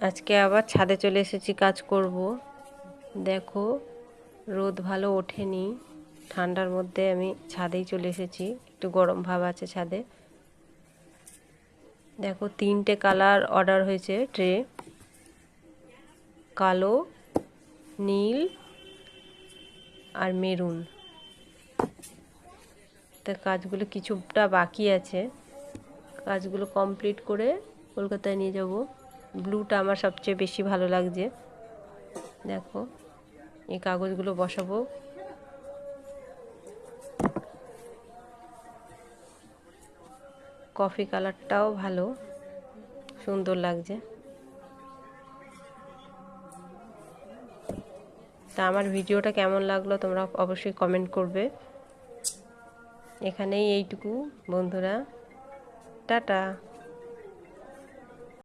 আজকে আবার ছাদে চলে এসেছি কাজ করব। দেখো রোদ ভালো ওঠেনি, ঠান্ডার মধ্যে আমি ছাদেই চলে এসেছি, একটু গরম ভাব আছে ছাদে। দেখো 3টে কালার অর্ডার হয়েছে, ট্রে কালো, নীল আর মেরুন। তা কাজগুলো কিছুটা বাকি আছে, কাজগুলো কমপ্লিট করে কলকাতায় নিয়ে যাব। ব্লুটা আমার সবচেয়ে বেশি ভালো লাগছে। দেখো এই কাগজগুলো বসাবো। কফি কালারটাও ভালো, সুন্দর লাগছে। তা আমার ভিডিওটা কেমন লাগলো তোমরা অবশ্যই কমেন্ট করবে। এখানেই এইটুকু বন্ধুরা, টাটা।